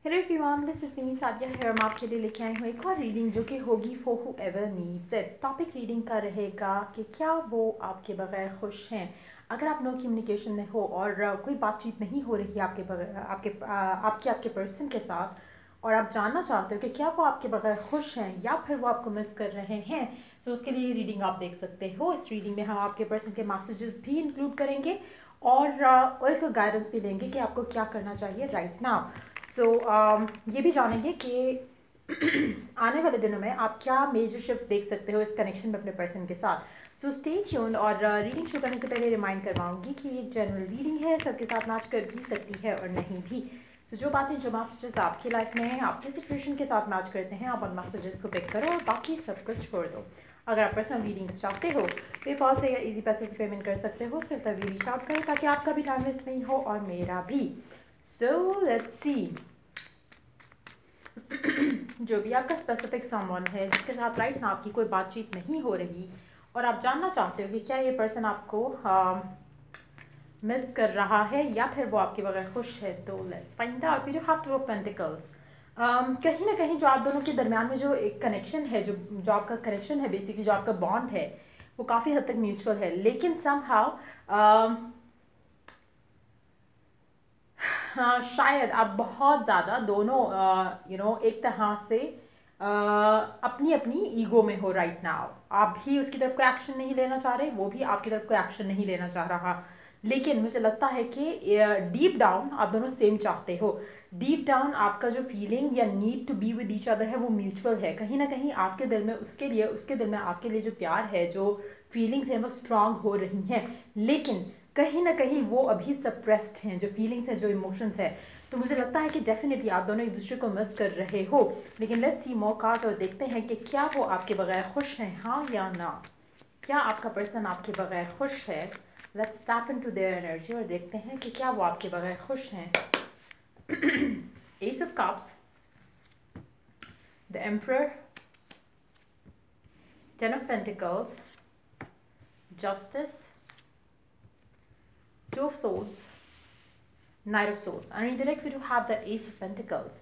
Hello everyone, this is me Sadia है और मैं आपके लिए लेके आई हूँ एक और रीडिंग जो कि होगी for whoever needs it. Topic reading का रहेगा कि क्या वो आपके बगैर खुश हैं। अगर आप नो कम्युनिकेशन में हो और कोई बातचीत नहीं हो रही है आपके बगैर आपके पर्सन के साथ और आप जानना चाहते हो कि क्या वो आपके बगैर खुश हैं या फिर वो आपको मिस कर रहे हैं, तो उसके लिए ये रीडिंग आप देख सकते हो। इस रीडिंग में हम आपके पर्सन के मैसेजेस भी इंक्लूड करेंगे और एक गाइडेंस भी देंगे कि आपको क्या करना चाहिए राइट नाउ। सो ये भी जानेंगे कि आने वाले दिनों में आप क्या मेजर शिफ्ट देख सकते हो इस कनेक्शन में अपने पर्सन के साथ। So stay tuned. और रीडिंग शुरू करने से पहले रिमाइंड करवाऊंगी कि ये एक जनरल रीडिंग है, सबके साथ मैच कर भी सकती है और नहीं भी। सो जो बातें जो मैसेजेस आपकी लाइफ में हैं, आपके सिचुएशन के साथ मैच करते हैं, आप उन मैसेजेस को पिक करो और बाकी सब कुछ छोड़ दो। अगर आप पर्सनल रीडिंग्स चाहते हो पेपॉल से या इजी पैसे से पेमेंट कर सकते हो। सिर्फ तभी रीच आउट करें ताकि आपका भी टाइम वेस्ट नहीं हो और मेरा भी। So let's see. जो भी आपका स्पेसिफिक समवन है जिसके साथ राइट ना आपकी कोई बातचीत नहीं हो रही और आप जानना चाहते हो कि क्या ये पर्सन आपको मिस कर रहा है या फिर वो आपके बगैर खुश है, तो let's find out. We do have two of pentacles. कहीं ना कहीं जो आप दोनों के दरमियान में जो एक कनेक्शन है, जो आपका कनेक्शन है, बेसिकली जो आपका बॉन्ड है, वो काफ़ी हद तक म्यूचुअल है। लेकिन समहाउ हाँ, शायद आप बहुत ज़्यादा दोनों एक तरह से अपनी अपनी ईगो में हो राइट नाउ। आप भी उसकी तरफ कोई एक्शन नहीं लेना चाह रहे, वो भी आपकी तरफ कोई एक्शन नहीं लेना चाह रहा। लेकिन मुझे लगता है कि डीप डाउन आप दोनों सेम चाहते हो। डीप डाउन आपका जो फीलिंग या need to be with each other है वो म्यूचुअल है। कहीं ना कहीं आपके दिल में उसके दिल में आपके लिए जो प्यार है, जो फीलिंग्स हैं वो स्ट्रांग हो रही हैं। लेकिन कहीं ना कहीं वो अभी सप्रेस्ड हैं, जो फीलिंग्स हैं, जो इमोशंस है। तो मुझे लगता है कि डेफिनेटली आप दोनों एक दूसरे को मिस कर रहे हो। लेकिन लेट्स सी मोर कार्ड्स और देखते हैं कि क्या वो आपके बगैर खुश हैं, हाँ या ना। क्या आपका पर्सन आपके बगैर खुश है। Let's tap into their energy और देखते हैं कि क्या वो आपके बगैर खुश हैं। S of cups, the emperor, ten of pentacles, justice, Two of Swords, Knight of Swords, and redirect we do have the Ace of Pentacles.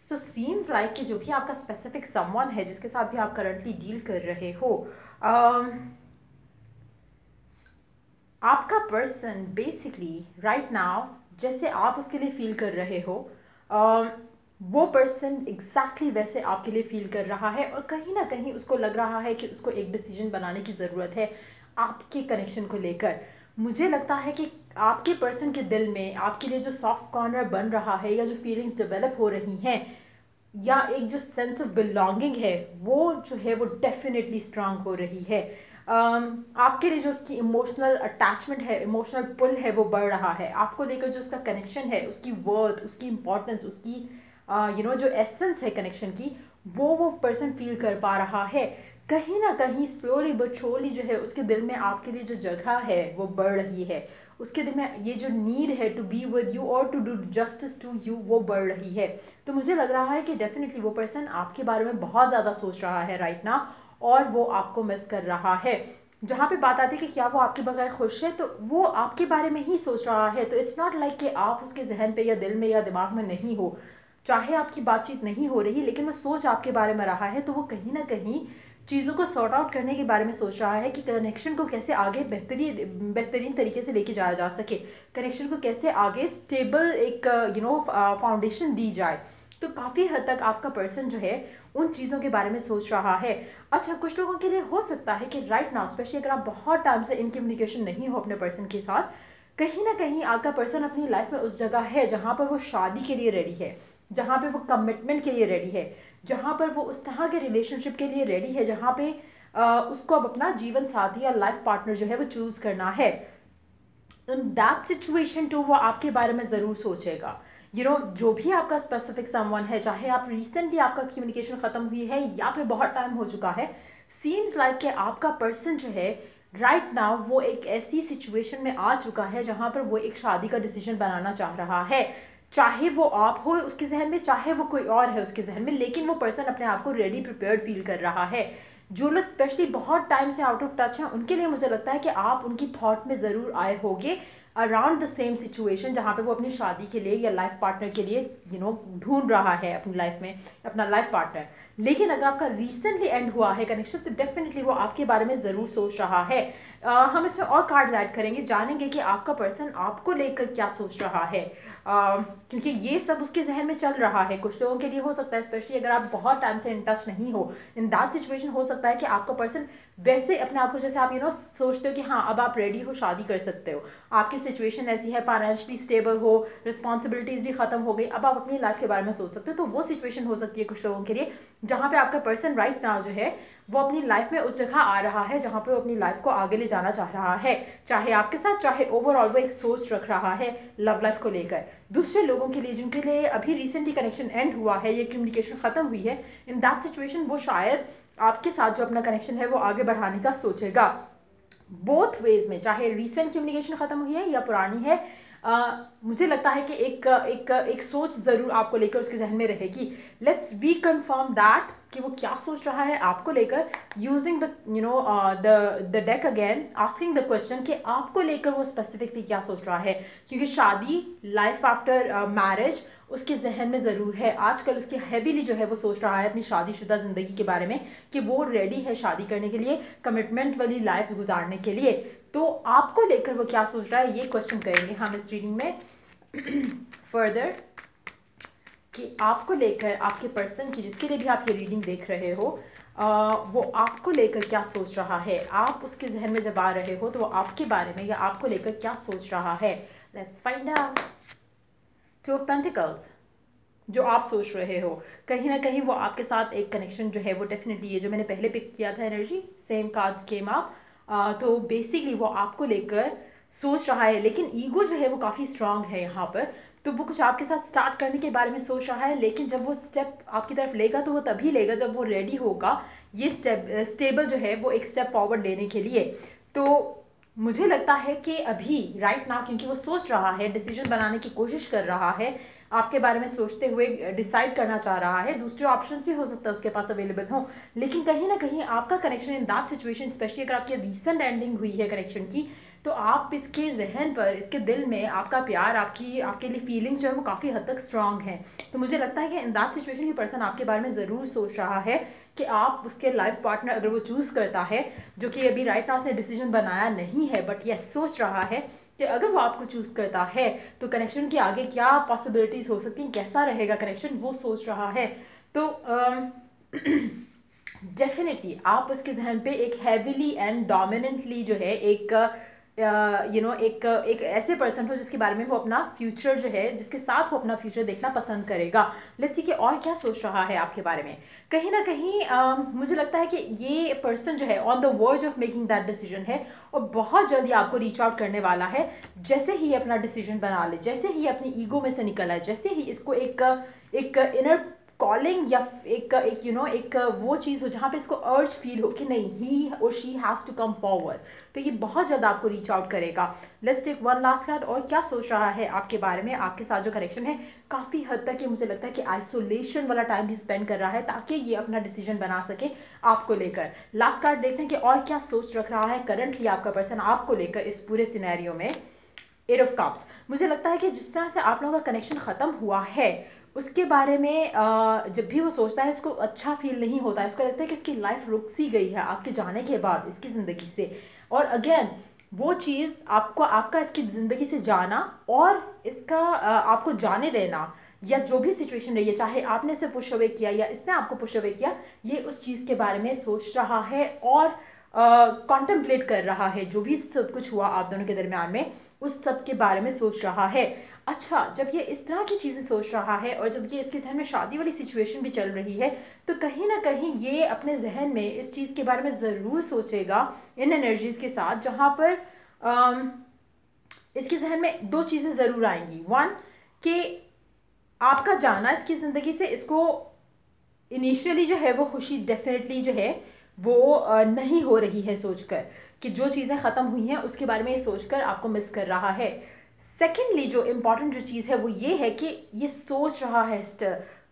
So seems like कि जो भी आपका specific someone है जिसके साथ भी आप currently deal कर रहे हो, आपका person basically right now जैसे आप उसके लिए feel कर रहे हो, वो पर्सन एग्जैक्टली वैसे आपके लिए फील कर रहा है और कहीं ना कहीं उसको लग रहा है कि उसको एक डिसीजन बनाने की ज़रूरत है आपके कनेक्शन को लेकर। मुझे लगता है कि आपके पर्सन के दिल में आपके लिए जो सॉफ्ट कॉर्नर बन रहा है या जो फीलिंग्स डेवलप हो रही हैं या एक जो सेंस ऑफ बिलोंगिंग है वो जो है वो डेफिनेटली स्ट्रांग हो रही है। आपके लिए जो उसकी इमोशनल अटैचमेंट है, इमोशनल पुल है, वो बढ़ रहा है। आपको लेकर जो उसका कनेक्शन है, उसकी वर्थ, उसकी इंपॉर्टेंस, उसकी जो एसेंस है कनेक्शन की, वो पर्सन फील कर पा रहा है। कहीं ना कहीं स्लोली बट श्योरली जो है उसके दिल में आपके लिए जो जगह है वो बढ़ रही है। उसके दिल में ये जो नीड है टू बी विद यू और to do justice to you वो बढ़ रही है। तो मुझे लग रहा है कि डेफिनेटली वो पर्सन आपके बारे में बहुत ज़्यादा सोच रहा है राइट ना, और वो आपको मिस कर रहा है। जहाँ पे बात आती है कि क्या वो आपके बगैर खुश है, तो वो आपके बारे में ही सोच रहा है। तो इट्स नॉट लाइक कि आप उसके जहन पे या दिल में या दिमाग में नहीं हो। चाहे आपकी बातचीत नहीं हो रही लेकिन वो सोच आपके बारे में रहा है। तो वो कहीं ना कहीं चीज़ों को सॉर्ट आउट करने के बारे में सोच रहा है कि कनेक्शन को कैसे आगे बेहतरीन तरीके से लेके जाया जा सके, कनेक्शन को कैसे आगे स्टेबल एक फाउंडेशन दी जाए। तो काफ़ी हद तक आपका पर्सन जो है उन चीज़ों के बारे में सोच रहा है। अच्छा, कुछ लोगों के लिए हो सकता है कि राइट नाउ स्पेशली अगर आप बहुत टाइम से इन कम्युनिकेशन नहीं हो अपने पर्सन के साथ, कहीं ना कहीं आपका पर्सन अपनी लाइफ में उस जगह है जहाँ पर वो शादी के लिए रेडी है, जहाँ पे वो कमिटमेंट के लिए रेडी है, जहाँ पर वो उस तरह के रिलेशनशिप के लिए रेडी है जहाँ पे उसको अब अपना जीवन साथी या लाइफ पार्टनर जो है वो चूज करना है। इन दैट सिचुएशन टू वो आपके बारे में ज़रूर सोचेगा। जो भी आपका स्पेसिफिक समवन है, चाहे आप रिसेंटली आपका कम्युनिकेशन ख़त्म हुई है या फिर बहुत टाइम हो चुका है, सीम्स लाइक कि आपका पर्सन जो है राइट नाउ वो एक ऐसी सिचुएशन में आ चुका है जहाँ पर वो एक शादी का डिसीजन बनाना चाह रहा है। चाहे वो आप हो उसके जहन में, चाहे वो कोई और है उसके जहन में, लेकिन वो पर्सन अपने आप को रेडी प्रिपेयर्ड फील कर रहा है। जो लोग स्पेशली बहुत टाइम से आउट ऑफ टच हैं उनके लिए मुझे लगता है कि आप उनकी थॉट में ज़रूर आए होंगे अराउंड द सेम सिचुएशन जहाँ पे वो अपनी शादी के लिए या लाइफ पार्टनर के लिए ढूंढ रहा है अपनी लाइफ में अपना लाइफ पार्टनर। लेकिन अगर आपका रिसेंटली एंड हुआ है कनेक्शन तो डेफिनेटली वो आपके बारे में ज़रूर सोच रहा है। हम इसमें और कार्ड ऐड करेंगे, जानेंगे कि आपका पर्सन आपको लेकर क्या सोच रहा है, क्योंकि ये सब उसके जहन में चल रहा है। कुछ लोगों के लिए हो सकता है, स्पेशली अगर आप बहुत टाइम से इन टच नहीं हो, इन दैट सिचुएशन हो सकता है कि आपका पर्सन वैसे अपने आप को जैसे आप सोचते हो कि हाँ अब आप रेडी हो, शादी कर सकते हो, आपकी सिचुएशन ऐसी है, फाइनेंशियली स्टेबल हो, रिस्पॉन्सिबिलिटीज़ भी ख़त्म हो गई, अब आप अपनी लाइफ के बारे में सोच सकते हो। तो वो सिचुएशन हो सकती है कुछ लोगों के लिए जहाँ पे आपका पर्सन राइट नाउ जो है वो अपनी लाइफ में उस जगह आ रहा है जहाँ पे वो अपनी लाइफ को आगे ले जाना चाह रहा है, चाहे आपके साथ, चाहे ओवरऑल वो एक सोच रख रहा है लव लाइफ को लेकर। दूसरे लोगों के लिए जिनके लिए अभी रिसेंटली कनेक्शन एंड हुआ है, ये कम्युनिकेशन ख़त्म हुई है, इन दैट सिचुएशन वो शायद आपके साथ जो अपना कनेक्शन है वो आगे बढ़ाने का सोचेगा। बोथ वेज में, चाहे रिसेंट कम्युनिकेशन ख़त्म हुई है या पुरानी है, मुझे लगता है कि एक सोच ज़रूर आपको लेकर उसके जहन में रहेगी। लेट्स वी कंफर्म दैट कि वो क्या सोच रहा है आपको लेकर, using the deck again, asking the question कि आपको लेकर वो स्पेसिफिकली क्या सोच रहा है। क्योंकि शादी, लाइफ आफ्टर मैरिज उसके जहन में ज़रूर है। आजकल उसकी हैवीली जो है वो सोच रहा है अपनी शादीशुदा ज़िंदगी के बारे में कि वो रेडी है शादी करने के लिए, कमिटमेंट वाली लाइफ गुजारने के लिए। तो आपको लेकर वो क्या सोच रहा है, ये क्वेश्चन करेंगे हम इस रीडिंग में फर्दर, कि आपको लेकर आपके पर्सन की, जिसके लिए भी आप ये रीडिंग देख रहे हो, वो आपको लेकर क्या सोच रहा है। आप उसके जहन में जब आ रहे हो तो वो आपके बारे में या आपको लेकर क्या सोच रहा है। Let's find out. To of pentacles, जो आप सोच रहे हो, कहीं ना कहीं वो आपके साथ एक कनेक्शन जो है वो डेफिनेटली, ये जो मैंने पहले पिक किया था energy, same cards came up, तो बेसिकली वो आपको लेकर सोच रहा है, लेकिन ईगो जो है वो काफ़ी स्ट्रांग है यहाँ पर। तो वो कुछ आपके साथ स्टार्ट करने के बारे में सोच रहा है, लेकिन जब वो स्टेप आपकी तरफ लेगा तो वो तभी लेगा जब वो रेडी होगा ये स्टेप स्टेबल जो है वो एक स्टेप फॉरवर्ड लेने के लिए। तो मुझे लगता है कि अभी राइट नाउ, क्योंकि वो सोच रहा है, डिसीजन बनाने की कोशिश कर रहा है, आपके बारे में सोचते हुए डिसाइड करना चाह रहा है। दूसरे ऑप्शंस भी हो सकता है उसके पास अवेलेबल हो, लेकिन कहीं ना कहीं आपका connection in that situation, specially अगर आपकी रिसेंट एंडिंग हुई है कनेक्शन की, तो आप इसके जहन पर, इसके दिल में आपका प्यार, आपके लिए फीलिंग्स जो है वो काफ़ी हद तक स्ट्रांग है। तो मुझे लगता है कि इन दैट सिचुएशन की पर्सन आपके बारे में ज़रूर सोच रहा है कि आप उसके लाइफ पार्टनर अगर वो चूज़ करता है, जो कि अभी राइट नाउ उसने डिसीजन बनाया नहीं है, बट यह सोच रहा है कि अगर वो आपको चूज़ करता है तो कनेक्शन के आगे क्या पॉसिबिलिटीज़ हो सकती हैं, कैसा रहेगा कनेक्शन, वो सोच रहा है। तो डेफिनेटली आप उसके जहन पे एक हैवीली एंड डोमिनेंटली जो है एक एक ऐसे पर्सन हो जिसके बारे में वो अपना फ्यूचर जो है, जिसके साथ वो अपना फ्यूचर देखना पसंद करेगा। लेट्स सी कि और क्या सोच रहा है आपके बारे में। कहीं ना कहीं मुझे लगता है कि ये पर्सन जो है on the verge of making that decision है, और बहुत जल्दी आपको रीच आउट करने वाला है। जैसे ही अपना डिसीजन बना ले, जैसे ही अपनी ईगो में से निकल आए, जैसे ही इसको एक इनर कॉलिंग या एक वो चीज़ हो जहाँ पे इसको अर्ज फील हो कि नहीं, ही और she has to come forward, तो ये बहुत ज़्यादा आपको रीच आउट करेगा। Let's take one last card. और क्या सोच रहा है आपके बारे में, आपके साथ जो कनेक्शन है, काफ़ी हद तक ये मुझे लगता है कि आइसोलेशन वाला टाइम भी स्पेंड कर रहा है ताकि ये अपना डिसीजन बना सके आपको लेकर। लास्ट कार्ड देखते हैं कि और क्या सोच रख रहा है करंटली आपका पर्सन आपको लेकर इस पूरे सिनेरियो में। एट ऑफ कप्स, मुझे लगता है कि जिस तरह से आप लोगों का कनेक्शन ख़त्म हुआ है उसके बारे में जब भी वो सोचता है इसको अच्छा फील नहीं होता है, इसको लगता है कि इसकी लाइफ रुक सी गई है आपके जाने के बाद इसकी ज़िंदगी से। और अगेन वो चीज़ आपका इसकी ज़िंदगी से जाना और इसका आपको जाने देना, या जो भी सिचुएशन रही है, चाहे आपने इसे पुश अवे किया या इसने आपको पुश अवे किया, ये उस चीज़ के बारे में सोच रहा है और कॉन्टेम्पलेट कर रहा है। जो भी सब कुछ हुआ आप दोनों के दरमियान में, उस सब के बारे में सोच रहा है। अच्छा, जब ये इस तरह की चीज़ें सोच रहा है और जब ये इसके जहन में शादी वाली सिचुएशन भी चल रही है, तो कहीं ना कहीं ये अपने जहन में इस चीज़ के बारे में ज़रूर सोचेगा इन एनर्जीज़ के साथ, जहाँ पर इसके जहन में दो चीज़ें ज़रूर आएंगी। वन, कि आपका जाना इसकी ज़िंदगी से इसको इनिशियली जो है वो खुशी डेफिनेटली जो है वो नहीं हो रही है, सोचकर कि जो चीज़ें ख़त्म हुई हैं उसके बारे में ये सोचकर आपको मिस कर रहा है। सेकेंडली जो इम्पॉर्टेंट जो चीज़ है वो ये है कि ये सोच रहा है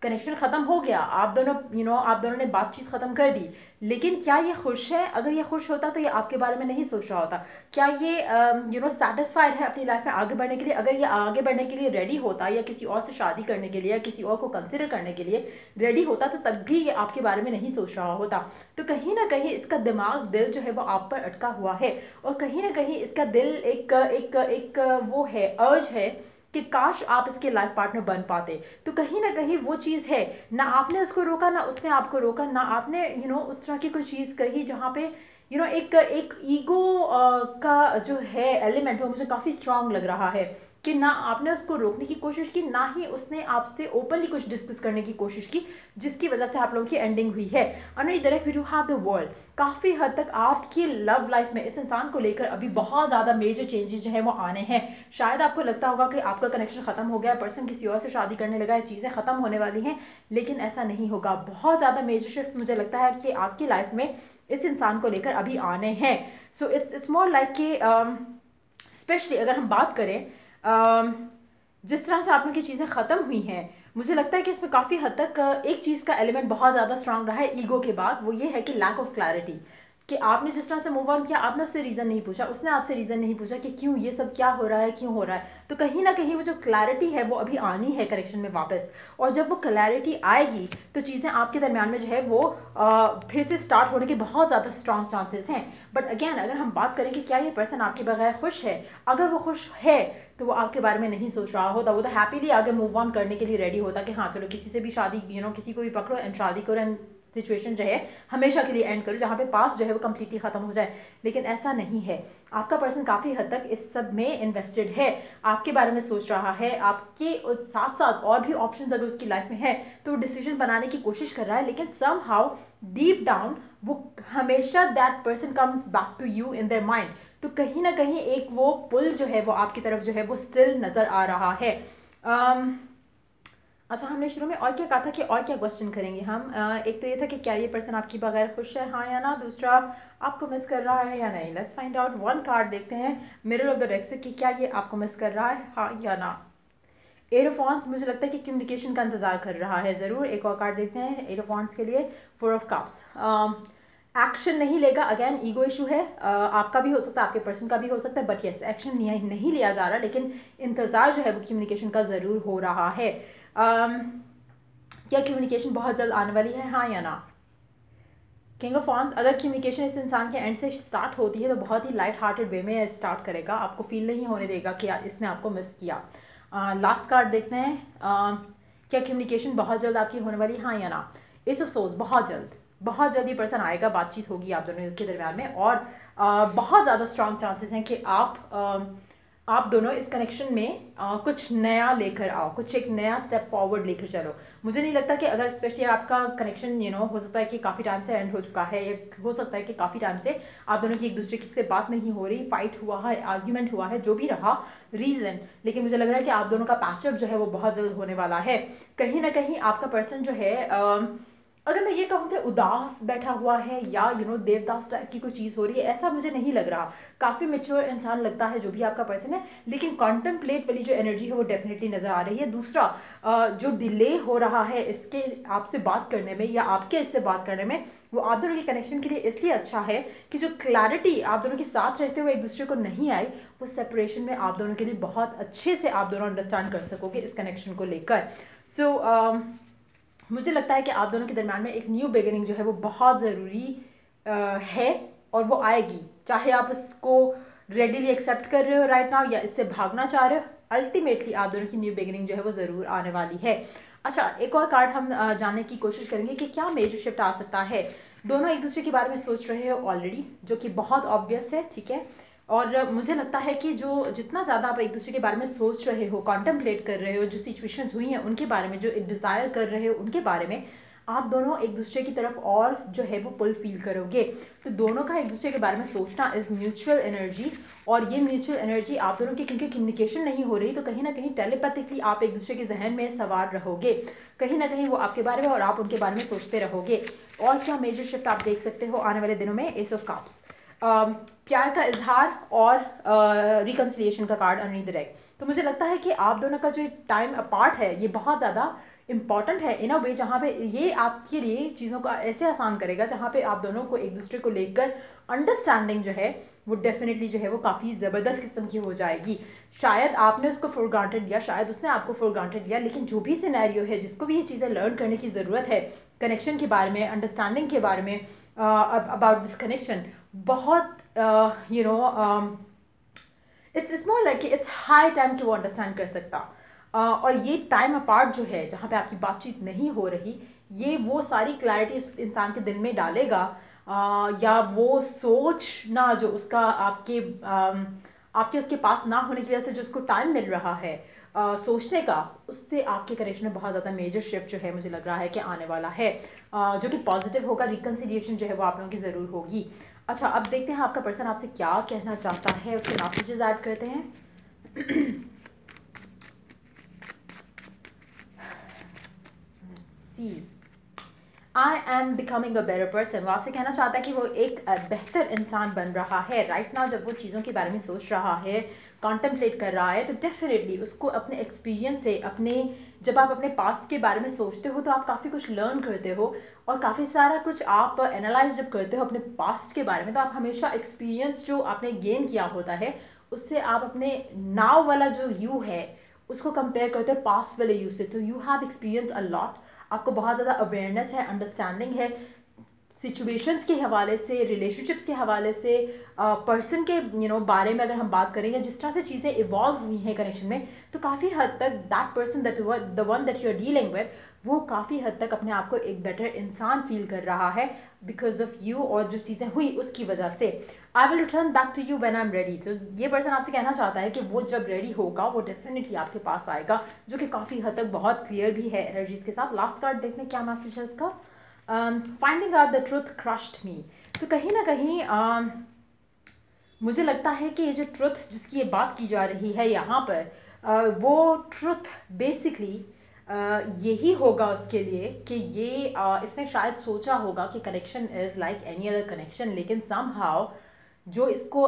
कनेक्शन ख़त्म हो गया, आप दोनों आप दोनों ने बातचीत ख़त्म कर दी, लेकिन क्या ये खुश है? अगर ये खुश होता तो ये आपके बारे में नहीं सोच रहा होता। क्या ये सेटिस्फाइड है अपनी लाइफ में आगे बढ़ने के लिए? अगर ये आगे बढ़ने के लिए रेडी होता या किसी और से शादी करने के लिए या किसी और को कंसिडर करने के लिए रेडी होता तो तब भी ये आपके बारे में नहीं सोच रहा होता। तो कहीं ना कहीं इसका दिमाग, दिल जो है वो आप पर अटका हुआ है, और कहीं ना कहीं इसका दिल एक एक एक वो है, अर्ज है कि काश आप इसके लाइफ पार्टनर बन पाते। तो कहीं ना कहीं वो चीज़ है, ना आपने उसको रोका ना उसने आपको रोका, ना आपने उस तरह की कोई चीज़ कही जहाँ पे एक एक ईगो का जो है एलिमेंट वो मुझे काफ़ी स्ट्रांग लग रहा है कि ना आपने उसको रोकने की कोशिश की, ना ही उसने आपसे ओपनली कुछ डिस्कस करने की कोशिश की, जिसकी वजह से आप लोगों की एंडिंग हुई है। Direct we do have the world, काफ़ी हद तक आपकी लव लाइफ में इस इंसान को लेकर अभी बहुत ज़्यादा मेजर चेंजेस जो है वो आने हैं। शायद आपको लगता होगा कि आपका कनेक्शन ख़त्म हो गया, पर्सन किसी और से शादी करने लगा है, चीज़ें ख़त्म होने वाली हैं, लेकिन ऐसा नहीं होगा। बहुत ज़्यादा मेजर शिफ्ट मुझे लगता है कि आपकी लाइफ में इस इंसान को लेकर अभी आने हैं। सो इट्स मोर लाइक कि स्पेशली अगर हम बात करें जिस तरह से आप लोगों की चीज़ें ख़त्म हुई हैं, मुझे लगता है कि इसमें काफ़ी हद तक एक चीज़ का एलिमेंट बहुत ज़्यादा स्ट्रांग रहा है ईगो के बाद, वो ये है कि लैक ऑफ क्लैरिटी। कि आपने जिस तरह से मूव ऑन किया, आपने उससे रीज़न नहीं पूछा, उसने आपसे रीज़न नहीं पूछा कि क्यों ये सब क्या हो रहा है, क्यों हो रहा है। तो कहीं ना कहीं वो जो क्लैरिटी है वो अभी आनी है कनेक्शन में वापस, और जब वो क्लैरिटी आएगी तो चीज़ें आपके दरमियान में जो है वो फिर से स्टार्ट होने के बहुत ज़्यादा स्ट्रॉन्ग चांसेस हैं। बट अगेन अगर हम बात करें कि क्या ये पर्सन आपके बगैर खुश है, अगर वो खुश है तो वो आपके बारे में नहीं सोच रहा होता, वो तो हैप्पीली आगे मूव ऑन करने के लिए रेडी होता कि हाँ चलो किसी से भी शादी, किसी को भी पकड़ो एंड शादी करो एंड सिचुएशन जो है हमेशा के लिए एंड करो, जहाँ पे पास जो है वो कम्प्लीटली ख़त्म हो जाए। लेकिन ऐसा नहीं है, आपका पर्सन काफ़ी हद तक इस सब में इन्वेस्टेड है, आपके बारे में सोच रहा है, आपके साथ साथ और भी ऑप्शन अगर उसकी लाइफ में है तो वो डिसीजन बनाने की कोशिश कर रहा है, लेकिन सम हाउ डीप डाउन वो हमेशा that person comes back to you in their mind. तो कहीं ना कहीं एक वो पुल जो है वो आपकी तरफ जो है वो स्टिल नज़र आ रहा है। अच्छा, हमने शुरू में और क्या कहा था कि और क्या क्वेश्चन करेंगे हम। एक तो ये था कि क्या ये पर्सन आपकी बगैर खुश है, हाँ या ना। दूसरा, आपको मिस कर रहा है या नहीं। Let's find out. One card देखते हैं मिरर ऑफ द डेक से कि क्या ये आपको मिस कर रहा है, हाँ या ना। एट ऑफ वांड्स, मुझे लगता है कि कम्युनिकेशन का इंतजार कर रहा है ज़रूर। एक और कार्ड देखते हैं एट ऑफ वांड्स के लिए। फोर ऑफ कप्स, एक्शन नहीं लेगा, अगेन ईगो इशू है। आपका भी हो सकता है, आपके पर्सन का भी हो सकता है, बट यस एक्शन नहीं लिया जा रहा, लेकिन इंतज़ार जो है वो कम्युनिकेशन का ज़रूर हो रहा है। क्या कम्युनिकेशन बहुत जल्द आने वाली है, हाँ या ना। किंग ऑफ वांड्स, अगर कम्युनिकेशन इस इंसान के एंड से स्टार्ट होती है तो बहुत ही लाइट हार्टेड वे में स्टार्ट करेगा, आपको फील नहीं होने देगा कि इसने आपको मिस किया। लास्ट कार्ड देखते हैं, क्या कम्युनिकेशन बहुत जल्द आपकी होने वाली, हाँ या ना। एस ऑफ सोर्स, बहुत जल्द ये पर्सन आएगा, बातचीत होगी आप दोनों के दरम्यान में, और बहुत ज़्यादा स्ट्रॉन्ग चांसेस हैं कि आप दोनों इस कनेक्शन में कुछ नया लेकर आओ, कुछ एक नया स्टेप फॉरवर्ड लेकर चलो। मुझे नहीं लगता कि अगर स्पेशली आपका कनेक्शन हो सकता है कि काफ़ी टाइम से एंड हो चुका है, या हो सकता है कि काफ़ी टाइम से आप दोनों की एक दूसरे की से बात नहीं हो रही, फाइट हुआ है, आर्ग्यूमेंट हुआ है, जो भी रहा रीज़न, लेकिन मुझे लग रहा है कि आप दोनों का पैचअप जो है वो बहुत जल्द होने वाला है। कहीं ना कहीं आपका पर्सन जो है अगर मैं ये कहूँ कि उदास बैठा हुआ है या देवदास टाइप की कोई चीज़ हो रही है, ऐसा मुझे नहीं लग रहा। काफ़ी मेच्योर इंसान लगता है जो भी आपका पर्सन है, लेकिन कॉन्टेम्पलेट वाली जो एनर्जी है वो डेफिनेटली नज़र आ रही है। दूसरा, जो डिले हो रहा है इसके आपसे बात करने में या आपके इससे बात करने में, वो आप दोनों के कनेक्शन के लिए इसलिए अच्छा है कि जो क्लैरिटी आप दोनों के साथ रहते हुए एक दूसरे को नहीं आई, वो सेपरेशन में आप दोनों के लिए बहुत अच्छे से आप दोनों अंडरस्टैंड कर सकोगे इस कनेक्शन को लेकर। सो मुझे लगता है कि आप दोनों के दरम्यान में एक न्यू बिगिनिंग जो है वो बहुत ज़रूरी है, और वो आएगी, चाहे आप इसको रेडीली एक्सेप्ट कर रहे हो राइट नाउ या इससे भागना चाह रहे हो, अल्टीमेटली आप दोनों की न्यू बिगिनिंग जो है वो ज़रूर आने वाली है। अच्छा, एक और कार्ड हम जानने की कोशिश करेंगे कि क्या मेजर शिफ्ट आ सकता है। दोनों एक दूसरे के बारे में सोच रहे हो ऑलरेडी, जो कि बहुत ऑब्वियस है, ठीक है। और मुझे लगता है कि जो जितना ज़्यादा आप एक दूसरे के बारे में सोच रहे हो, कॉन्टेम्पलेट कर रहे हो, जो सिचुएशंस हुई हैं उनके बारे में, जो डिज़ायर कर रहे हो उनके बारे में, आप दोनों एक दूसरे की तरफ और जो है वो पुल फील करोगे। तो दोनों का एक दूसरे के बारे में सोचना इज़ म्यूचुअल एनर्जी, और ये म्यूचुअल एनर्जी आप दोनों की, क्योंकि कम्युनिकेशन नहीं हो रही, तो कहीं ना कहीं टेलीपैथिकली आप एक दूसरे के जहन में सवार रहोगे, कहीं ना कहीं वो आपके बारे में और आप उनके बारे में सोचते रहोगे। और क्या मेजर शिफ्ट आप देख सकते हो आने वाले दिनों में, एस ऑफ कप्स, प्यार का इजहार और रिकन्सिलिएशन का कार्ड अंडरनीथ द डेक। तो मुझे लगता है कि आप दोनों का जो टाइम अपार्ट है ये बहुत ज़्यादा इम्पॉर्टेंट है इन अ वे जहाँ पे ये आपके लिए चीज़ों को ऐसे आसान करेगा जहाँ पे आप दोनों को एक दूसरे को लेकर अंडरस्टैंडिंग जो है वो डेफिनेटली जो है वो काफ़ी ज़बरदस्त किस्म की हो जाएगी। शायद आपने उसको फॉर ग्रांटेड लिया, शायद उसने आपको फॉर ग्रांटेड लिया, लेकिन जो भी सिनेरियो है, जिसको भी ये चीज़ें लर्न करने की ज़रूरत है कनेक्शन के बारे में, अंडरस्टैंडिंग के बारे में, अबाउट दिस कनेक्शन, बहुत you know it's more like it's high time कि वो अंडरस्टैंड कर सकता। और ये टाइम अपार्ट जो है जहाँ पे आपकी बातचीत नहीं हो रही, ये वो सारी क्लैरिटी उस इंसान के दिल में डालेगा, या वो सोचना जो उसका आपके उसके पास ना होने की वजह से जो उसको टाइम मिल रहा है सोचने का, उससे आपके कनेक्शन में बहुत ज़्यादा मेजर शिफ्ट जो है मुझे लग रहा है कि आने वाला है, जो कि पॉजिटिव होगा। रिकन्सिलिएशन जो है वो आप लोगों की ज़रूर होगी। अच्छा, अब देखते हैं आपका पर्सन आपसे क्या कहना चाहता है, उसके मैसेजेस ऐड करते हैं। See I am becoming a better person. वो आपसे कहना चाहता है कि वो एक बेहतर इंसान बन रहा है राइट नाउ। जब वो चीज़ों के बारे में सोच रहा है, कॉन्टेम्पलेट कर रहा है, तो डेफिनेटली उसको अपने एक्सपीरियंस से, जब आप अपने पास्ट के बारे में सोचते हो तो आप काफ़ी कुछ लर्न करते हो, और काफ़ी सारा कुछ आप एनालाइज जब करते हो अपने पास्ट के बारे में, तो आप हमेशा एक्सपीरियंस जो आपने गेन किया होता है उससे आप अपने नाव वाला जो यू है उसको कंपेयर करते हो पास्ट वाले यू से। तो you have experience a lot, आपको बहुत ज़्यादा अवेयरनेस है, अंडरस्टैंडिंग है, सिचुएशंस के हवाले से, रिलेशनशिप्स के हवाले से, पर्सन के बारे में अगर हम बात करें, या जिस तरह से चीज़ें इवॉल्व हुई हैं कनेक्शन में, तो काफ़ी हद तक that person the one that you are dealing with, वो काफ़ी हद तक अपने आप को एक बेटर इंसान फील कर रहा है बिकॉज ऑफ यू, और जो चीज़ें हुई उसकी वजह से। I will return back to you when I am ready. तो ये पर्सन आपसे कहना चाहता है कि वो जब रेडी होगा वो डेफिनेटली आपके पास आएगा, जो कि काफ़ी हद तक बहुत क्लियर भी है एनर्जीज के साथ। लास्ट कार्ड देखने क्या मैसेज है उसका। Finding out the truth crushed me. तो कहीं ना कहीं मुझे लगता है कि ये जो ट्रुथ जिसकी ये बात की जा रही है यहाँ पर, वो ट्रुथ बेसिकली यही होगा उसके लिए कि ये इसने शायद सोचा होगा कि connection is like any other connection, लेकिन समहाउ जो इसको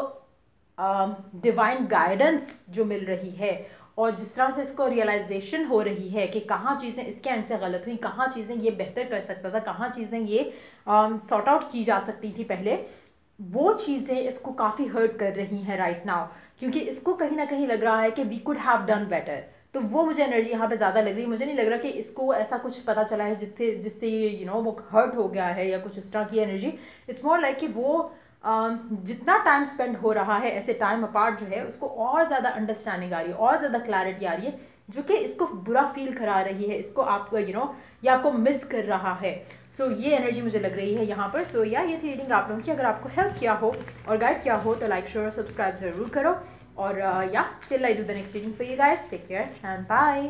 डिवाइन गाइडेंस जो मिल रही है, और जिस तरह से इसको रियलाइजेशन हो रही है कि कहाँ चीज़ें इसके एंड से गलत हुई, कहाँ चीज़ें ये बेहतर कर सकता था, कहाँ चीज़ें ये सॉर्ट आउट की जा सकती थी पहले, वो चीज़ें इसको काफ़ी हर्ट कर रही हैं राइट नाउ, क्योंकि इसको कहीं ना कहीं लग रहा है कि we could have done better. तो वो मुझे एनर्जी यहाँ पे ज़्यादा लग रही है। मुझे नहीं लग रहा कि इसको ऐसा कुछ पता चला है जिससे जिससे ये वो हर्ट हो गया है या कुछ इस तरह की एनर्जी। इट्स मोर लाइक कि वो जितना टाइम स्पेंड हो रहा है ऐसे टाइम अपार्ट जो है, उसको और ज़्यादा अंडरस्टैंडिंग आ रही है, और ज़्यादा क्लैरिटी आ रही है, जो कि इसको बुरा फील करा रही है, इसको आपको ये आपको मिस कर रहा है। सो ये एनर्जी मुझे लग रही है यहाँ पर। सो या ये थी रीडिंग आप लोगों की। अगर आपको हेल्प किया हो और गाइड किया हो तो लाइक, शेयर और सब्सक्राइब ज़रूर करो। और या till I do the next reading for you guys, take care and bye.